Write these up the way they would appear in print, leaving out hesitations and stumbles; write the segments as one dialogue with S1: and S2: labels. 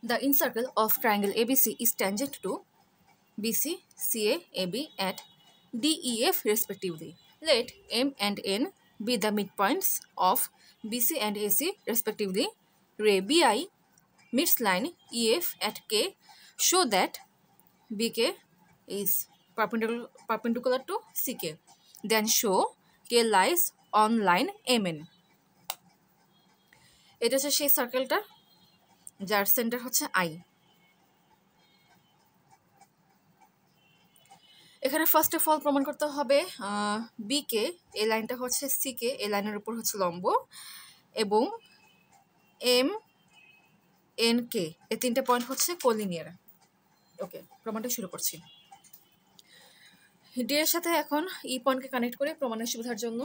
S1: The incircle of triangle ABC is tangent to BC, CA, AB at DEF respectively. Let M and N be the midpoints of BC and AC respectively. Ray BI meets line EF at K. Show that BK is perpendicular to CK. Then show K lies on line MN. এটা হচ্ছে সেই সার্কেলটা যার centre হচ্ছে I. এখানে first of all প্রমাণ করতে হবে বিকে, এই লাইনটা হচ্ছে সিকে, এই লাইনের উপর হচ্ছে লম্ব, এবং এম এন কে, এই তিনটা পয়েন্ট হচ্ছে কোলিনিয়ার। ওকে, প্রমাণটা শুরু করছি। ডি এর সাথে এখন ই পয়েন্টকে কানেক্ট করে প্রমাণের সুবিধার জন্য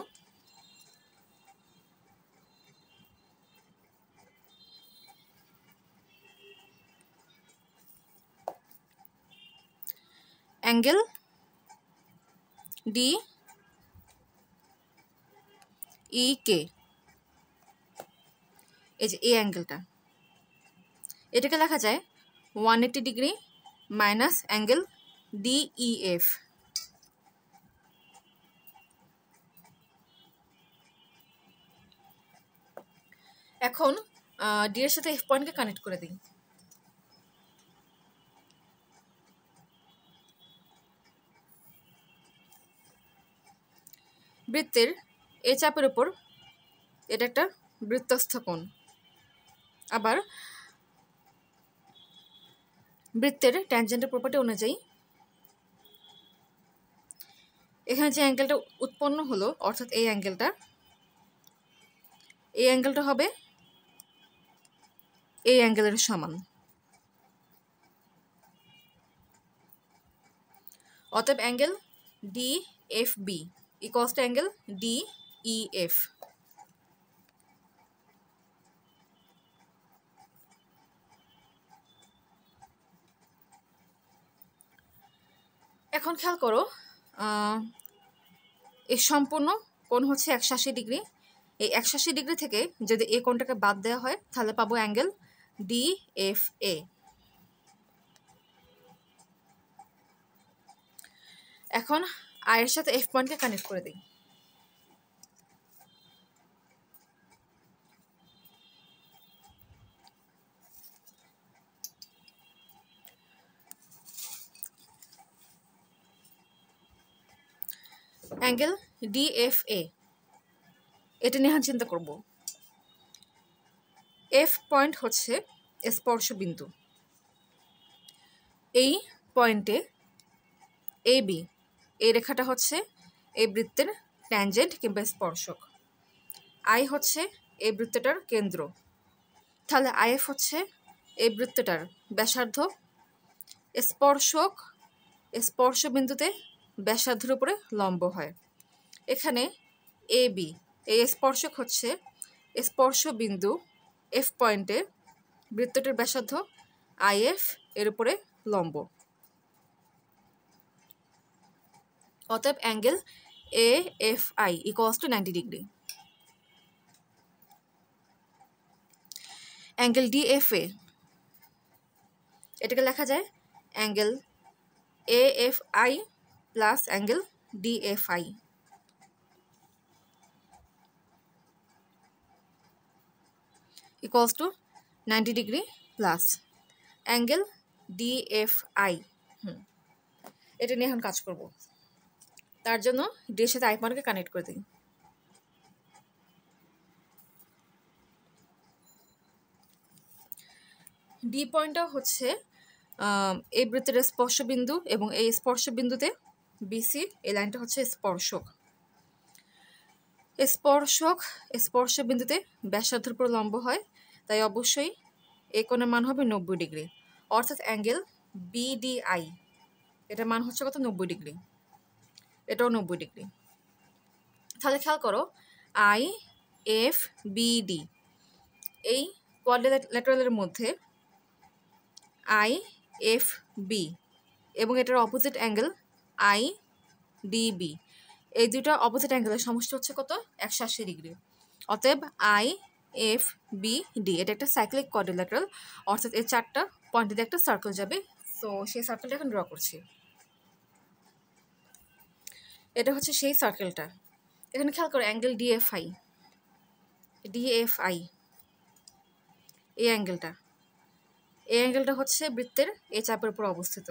S1: অ্যাঙ্গেল ডি ই কে, এই যে এই অ্যাঙ্গেলটা, এটাকে লেখা যায় 180 ডিগ্রি মাইনাস অ্যাঙ্গেল ডিইএফ। এখন ডি এর সাথে এফ পয়েন্টকে কানেক্ট করে দিই। বৃত্তের এ চাপের উপর এটা একটা বৃত্তস্থ কোণ। আবার বৃত্তের ট্যানজেন্টের প্রপার্টি অনুযায়ী এখানে যে অ্যাঙ্গেলটা উৎপন্ন হলো, অর্থাৎ এই অ্যাঙ্গেলটা হবে এই অ্যাঙ্গেলের সমান। অতএব angle D F B equals to angle D E F. এখন খেয়াল করো, এই সম্পূর্ণ কোণ হচ্ছে 180 ডিগ্রি। এই 180 ডিগ্রি থেকে যদি এই কোণটাকে বাদ দেওয়া হয় তাহলে পাবো অ্যাঙ্গেল ডি এফ এ। এখন আই এর সাথে এফ পয়েন্টকে কানেক্ট করে দিই। অ্যাঙ্গেল ডিএফএ, এটা নিয়ে চিন্তা করব। এফ পয়েন্ট হচ্ছে স্পর্শ বিন্দু। এই পয়েন্টে এ বি, এই রেখাটা হচ্ছে এই বৃত্তের ট্যানজেন্ট কিংবা স্পর্শক। আই হচ্ছে এই বৃত্তটার কেন্দ্র। তাহলে আইএফ হচ্ছে এই বৃত্তটার ব্যাসার্ধ। স্পর্শ বিন্দুতে ব্যাসার্ধের উপরে লম্ব হয়। এখানে এ বি, এই স্পর্শক হচ্ছে স্পর্শ বিন্দু এফ পয়েন্টে বৃত্তটির ব্যাসার্ধ আইএফ, এর উপরে লম্ব। অতএব angle A F I equals to 90 degree. Angle D F এ, এটাকে লেখা যায় angle A F I plus angle D F I. Equals to 90 degree plus angle D F I. এটা নিয়ে এখন কাজ করব। তার জন্য ডি এর সাথে আই পয়েন্টকে কানেক্ট করে দিই। ডি পয়েন্টটা হচ্ছে এই বৃত্তের স্পর্শ বিন্দু, এবং এই স্পর্শ বিন্দুতে বিসি, এই লাইনটা হচ্ছে স্পর্শক। স্পর্শ বিন্দুতে ব্যাসার্ধের উপর লম্ব হয়, তাই অবশ্যই এই কোণের মান হবে 90 ডিগ্রি। অর্থাৎ অ্যাঙ্গেল বিডিআই, এটার মান হচ্ছে কত? 90 ডিগ্রি। এটাও 90 ডিগ্রি। তাহলে খেয়াল করো, আই এফ বিডি, এই কোয়াড্রিল্যাটারালের মধ্যে আই এফ বি এবং এটার অপোজিট অ্যাঙ্গেল আই ডিবি, এই দুটো অপোজিট অ্যাঙ্গেলের সমষ্টি হচ্ছে কত? 180 ডিগ্রি। অতএব আই এফ বি ডি, এটা একটা সাইক্লিক কোয়াড্রিল্যাটারাল, অর্থাৎ এর 4টা পয়েন্ট দিয়ে একটা সার্কেল যাবে। সো সেই সার্কেলটা এখন ড্র করছি। এটা হচ্ছে সেই সার্কেলটা। এখানে খেয়াল করো অ্যাঙ্গেল ডিএফআই, ডিএফআই এই অ্যাঙ্গেলটা হচ্ছে বৃত্তের এই চাপের উপর অবস্থিত।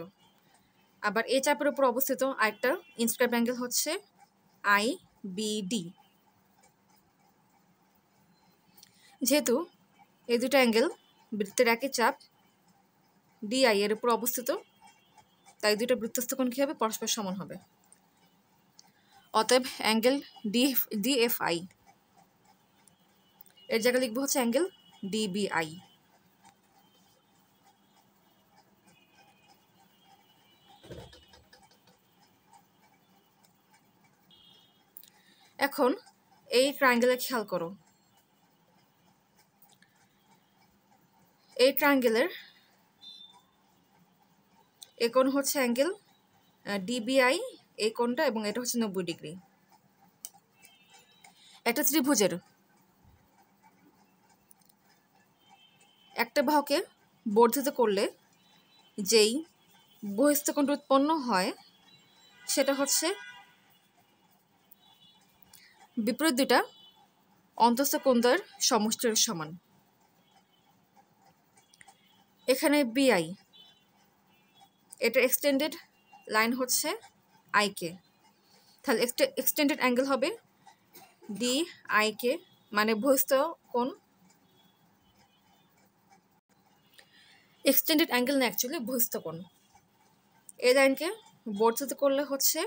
S1: আবার এই চাপের উপর অবস্থিত আরেকটা ইনস্ক্রাইব অ্যাঙ্গেল হচ্ছে আই বি ডি। যেহেতু এই দুটো অ্যাঙ্গেল বৃত্তের একই চাপ ডিআই এর উপর অবস্থিত, তাই দুটো বৃত্তস্থ কোণ কী হবে? পরস্পর সমান হবে। অতএব অ্যাঙ্গেল ডিএফআই এর জায়গায় লিখবো হচ্ছে অ্যাঙ্গেল ডিবিআই। এখন এই ট্রায়াঙ্গেলে খেয়াল করো, এই ট্রায়াঙ্গেলের এই কোণ হচ্ছে অ্যাঙ্গেল ডিবিআই, এই কোণটা, এবং এটা হচ্ছে 90 ডিগ্রি। একটা ত্রিভুজের একটা বাহুকে বর্ধিত করলে যেই বহিস্থ কোণটা উৎপন্ন হয় সেটা হচ্ছে বিপরীত দুটা অন্তঃস্থ কোণদ্বয়ের সমষ্টির সমান। এখানে বিআই, এটা এক্সটেন্ডেড লাইন হচ্ছে আইকে, তাহলে এক্সটেন্ডেড অ্যাঙ্গেল হবে ডি আইকে, মানে বহিস্থ কোণ। এক্সটেন্ডেড অ্যাঙ্গেল না, অ্যাকচুয়ালি বহিস্থ কোণ। এই লাইনকে বর্ধিত করলে হচ্ছে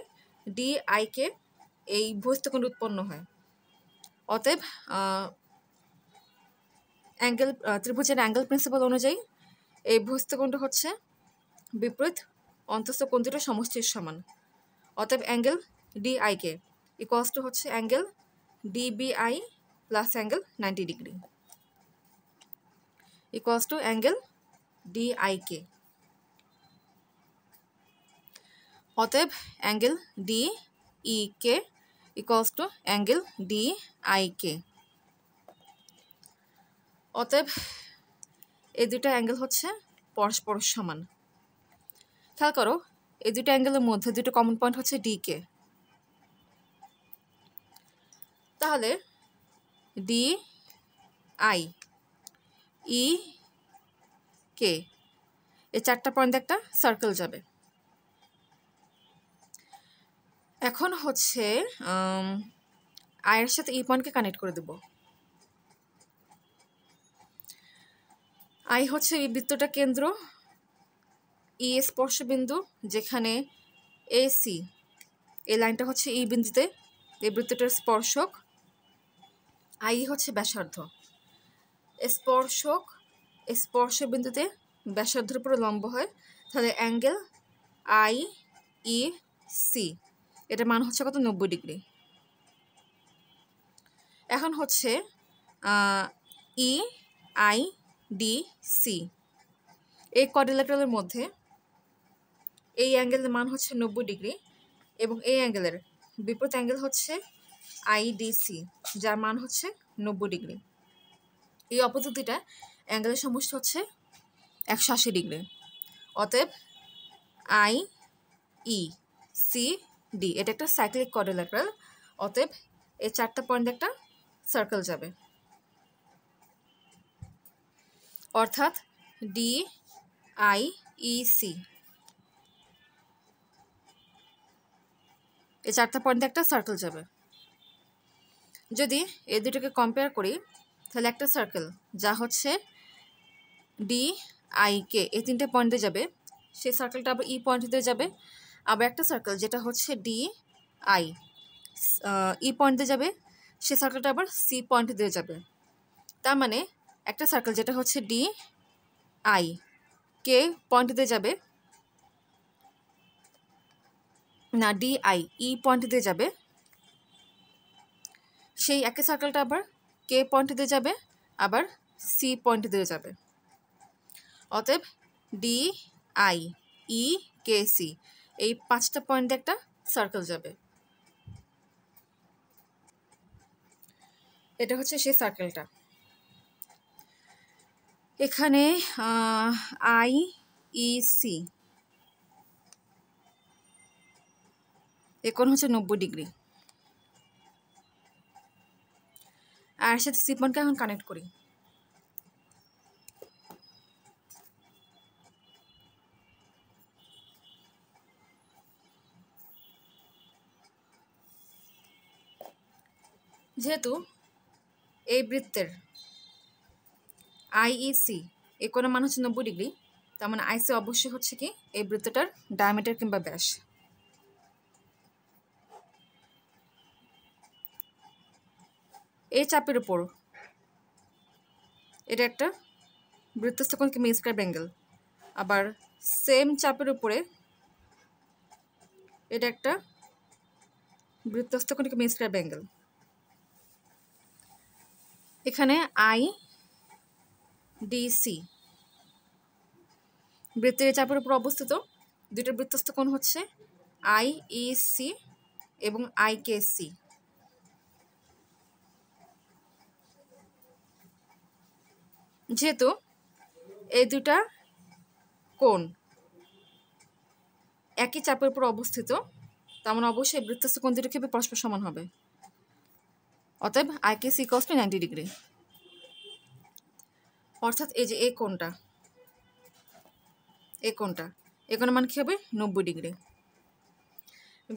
S1: ডি আইকে এই বহিস্থ কোণ উৎপন্ন হয়। অতএব অ্যাঙ্গেল ত্রিভুজের অ্যাঙ্গেল প্রিন্সিপাল অনুযায়ী এই বহিস্থ কোণটা হচ্ছে বিপরীত অন্তঃস্থ কোণ দুটো সমষ্টির সমান। অতএব অ্যাঙ্গেল ডিআইকে ইকুয়ালস টু হচ্ছে angle DBI plus angle 90 degree, equals to angle DIK. অতএব angle DEK equals to angle DIK. অতএব এই দুটো অ্যাঙ্গেল হচ্ছে পরস্পর সমান। খেয়াল করো এই দুটো অ্যাঙ্গেলের মধ্যে দুটো কমন পয়েন্ট হচ্ছে ডিকে। তাহলে ডি আই ই কে এই 4টা পয়েন্ট একটা সার্কেল যাবে। এখন হচ্ছে আয়ের সাথে ই পয়েন্টকে কানেক্ট করে দেব। আই হচ্ছে এই বৃত্তটা কেন্দ্র, ই স্পর্শবিন্দু, যেখানে এসি এই লাইনটা হচ্ছে ই বিন্দুতে এই বৃত্তটার স্পর্শক, আই হচ্ছে ব্যাসার্ধ। স্পর্শবিন্দুতে ব্যাসার্ধের উপরে লম্ব হয়, তাহলে অ্যাঙ্গেল আই ই সি এটার মান হচ্ছে কত? 90 ডিগ্রি। এখন হচ্ছে ই আই ডি সি এই কোয়াড্রিল্যাটারালের মধ্যে এই অ্যাঙ্গেলের মান হচ্ছে 90 ডিগ্রি, এবং এই অ্যাঙ্গেলের বিপরীত অ্যাঙ্গেল হচ্ছে আইডিসি, যার মান হচ্ছে 90 ডিগ্রি। এই অপোজিট দুইটা অ্যাঙ্গেলের সমষ্টি হচ্ছে 180 ডিগ্রি। অতএব আই ই সি ডি এটা একটা সাইক্লিক কোয়াড্রিল্যাটারাল। অতএব এই 4টা পয়েন্ট একটা সার্কেল যাবে, অর্থাৎ ডি আই ই সি এই 4টা পয়েন্ট একটা সার্কেল যাবে। যদি এই দুটোকে কম্পেয়ার করি তাহলে একটা সার্কেল যা হচ্ছে ডি আই কে এই 3টে পয়েন্ট দিয়ে যাবে, সেই সার্কেলটা আবার ই পয়েন্ট দিয়ে যাবে। আবার একটা সার্কেল যেটা হচ্ছে ডি আই ই পয়েন্ট দিয়ে যাবে, সেই সার্কেলটা আবার সি পয়েন্ট দিয়ে যাবে। তার মানে একটা সার্কেল যেটা হচ্ছে ডি আই কে পয়েন্ট দিয়ে যাবে, না ডি আই ই পয়েন্ট দিয়ে যাবে, সেই একই সার্কেলটা আবার কে পয়েন্ট দিয়ে যাবে, আবার সি পয়েন্ট দিয়ে যাবে। অতএব D I E K C এই 5টা পয়েন্ট একটা সার্কেল যাবে। এটা হচ্ছে সেই সার্কেলটা। এখানে IEC এ কোণ হচ্ছে 90°। আর এর সাথে C-পয়েন্টকে এখন কানেক্ট করি। যেহেতু এই বৃত্তের IEC এ কোণের মান হচ্ছে 90°, তার মানে IC অবশ্যই হচ্ছে কি এই বৃত্তটার ডায়ামিটার কিংবা ব্যাস। এই চাপের উপর এটা একটা বৃত্তস্থ কোণ কিংবা স্কয়ার অ্যাঙ্গেল, আবার সেম চাপের উপরে এটা একটা বৃত্তস্থ কোণ কিংবা স্কয়ার অ্যাঙ্গেল। এখানে IDC বৃত্তের চাপের উপর অবস্থিত দুইটা বৃত্তস্থ কোণ হচ্ছে IEC এবং IKC। যেহেতু এই দুটা কোণ একই চাপের উপর অবস্থিত, তার মানে অবশ্যই বৃত্তস্থ কোণ দুটো ক্ষেপে পরস্পর সমান হবে। অতএব IKC = 90°। অর্থাৎ এই যে এই কোণটা এই কোণের মান কি হবে 90°।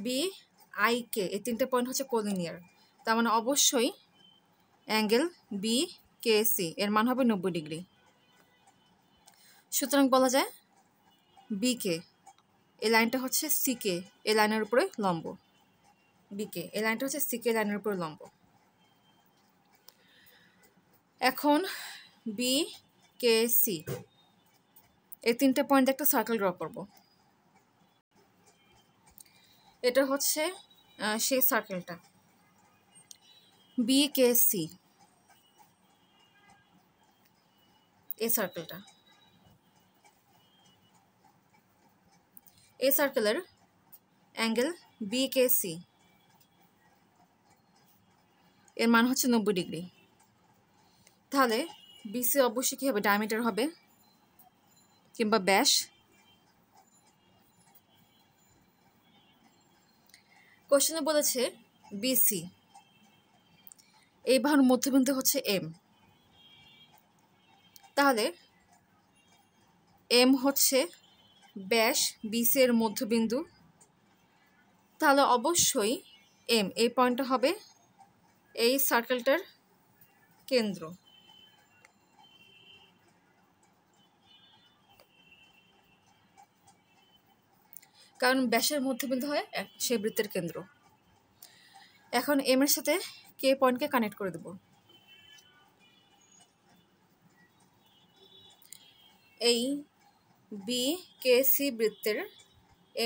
S1: BIK এই তিনটে পয়েন্ট হচ্ছে কোলিনিয়ার, তার মানে অবশ্যই অ্যাঙ্গেল BKC এর মান হবে 90°। সুতরাং বলা যায় BK এই লাইনটা হচ্ছে CK এই লাইনের উপরে লম্ব। BK এই লাইনটা হচ্ছে CK লাইনের উপরে লম্ব। এখন BKC এই তিনটে পয়েন্ট একটা সার্কেল ড্র করব। এটা হচ্ছে সেই সার্কেলটা BKC, এই সার্কেলটা। এই সার্কেলের অ্যাঙ্গেল BKC এর মান হচ্ছে 90°। তাহলে BC অবশ্যই কি হবে ডায়ামিটার হবে কিংবা ব্যাস। কোশ্চেনে বলেছে BC এই বাহুর মধ্যবিন্দু হচ্ছে M, তাহলে M হচ্ছে ব্যাস BC এর মধ্যবিন্দু, তাহলে অবশ্যই M এই পয়েন্টটা হবে এই সার্কেলটার কেন্দ্র। কারণ ব্যাসের মধ্যবিন্দু হয় সেই বৃত্তের কেন্দ্র। এখন M এর সাথে K পয়েন্টকে কানেক্ট করে দেব। এই BKC বৃত্তের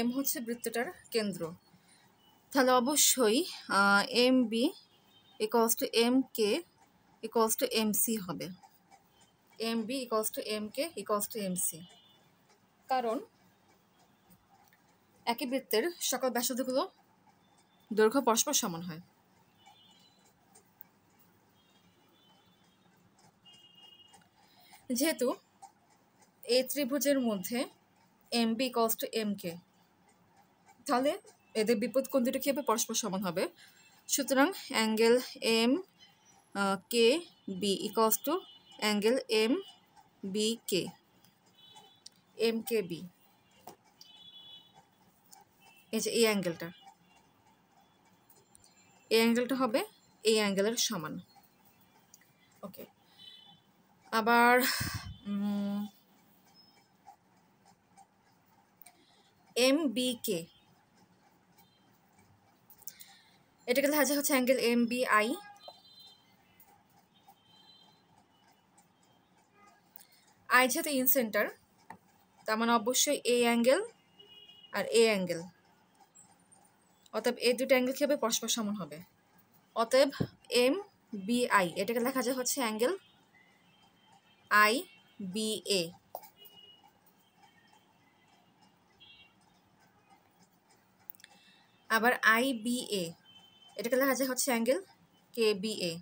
S1: M হচ্ছে বৃত্তটার কেন্দ্র, তাহলে অবশ্যই MB = MK = MC হবে। MB = MK = MC, কারণ একই বৃত্তের সকল ব্যাসার্ধগুলো দৈর্ঘ্য পরস্পর সমান হয়। যেহেতু এই ত্রিভুজের মধ্যে MB = MK, তাহলে এদের বিপরীত কোণ দুটো কি হবে পরস্পর সমান হবে। সুতরাং angle MKB = angle MBK MKB। এই যে এই অ্যাঙ্গেলটা হবে এই অ্যাঙ্গেলের সমান। ওকে, আবার MBK এটাকে লেখা যায় হচ্ছে অ্যাঙ্গেল MBI। I যেহেতু ইন সেন্টার, তার মানে অবশ্যই এই অ্যাঙ্গেল আর এই অ্যাঙ্গেল, অতএব এই দুটো অ্যাঙ্গেল কি হবে পরস্পর সমান হবে। অতএব MBI এটাকে লেখা যায় হচ্ছে অ্যাঙ্গেল IBA। আবার IBA এটাকে লেখা যায় হচ্ছে অ্যাঙ্গেল KBA,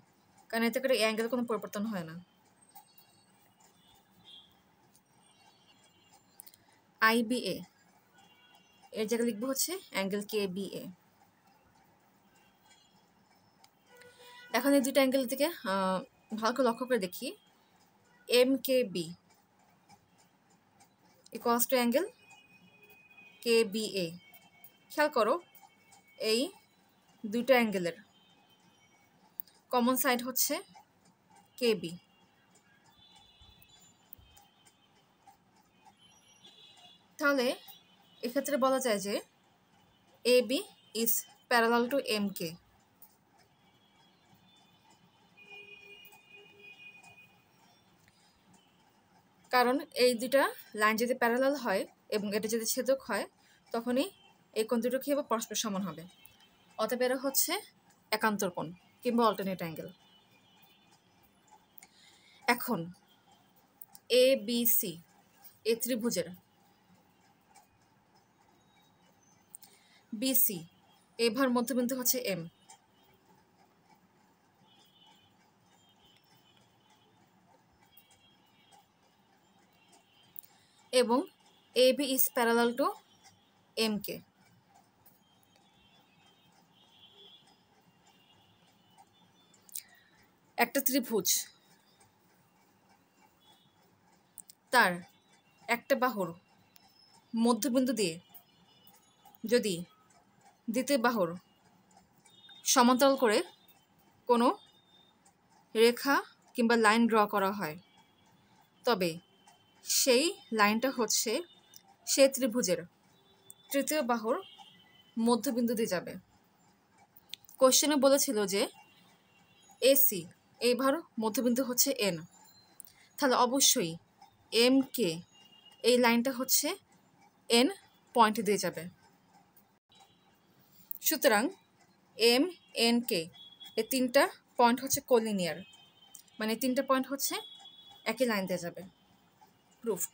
S1: কারণ এতে করে অ্যাঙ্গেল কোনো পরিবর্তন হয় না। IBA, এর জায়গায় লিখবো হচ্ছে অ্যাঙ্গেল KBA। এখন এই দুটো অ্যাঙ্গেল থেকে ভালো করে লক্ষ্য করে দেখি, MKB equals to angle KBA। খেয়াল করো, এই দুটো অ্যাঙ্গেলের কমন সাইড হচ্ছে KB। তাহলে এক্ষেত্রে বলা যায় যে AB is parallel to MK। কারণ এই দুটা লাইন যদি প্যারালাল হয় এবং এটা যদি ছেদক হয়, তখনই এই কোণ দুটো কি হবে, পরস্পর সমান হবে। অতএব এরা হচ্ছে একান্তর কোণ কিংবা অল্টারনেট অ্যাঙ্গেল। এখন ABC এই ত্রিভুজের BC এভার মধ্যবিন্দু হচ্ছে M, এবং AB is parallel to MK। একটা ত্রিভুজ তার একটা বাহুর মধ্যবিন্দু দিয়ে যদি দ্বিতীয় বাহুর সমান্তরাল করে কোনো রেখা কিংবা লাইন ড্র করা হয়, তবে সেই লাইনটা হচ্ছে সেই ত্রিভুজের তৃতীয় বাহুর মধ্যবিন্দু দিয়ে যাবে। কোশ্চেনে বলেছিল যে AC এইবার মধ্যবিন্দু হচ্ছে N, তাহলে অবশ্যই MK এই লাইনটা হচ্ছে N পয়েন্ট দিয়ে যাবে। সুতরাং MNK এই তিনটা পয়েন্ট হচ্ছে কোলিনিয়ার, মানে তিনটা পয়েন্ট হচ্ছে একই লাইন দিয়ে যাবে। প্রুফড।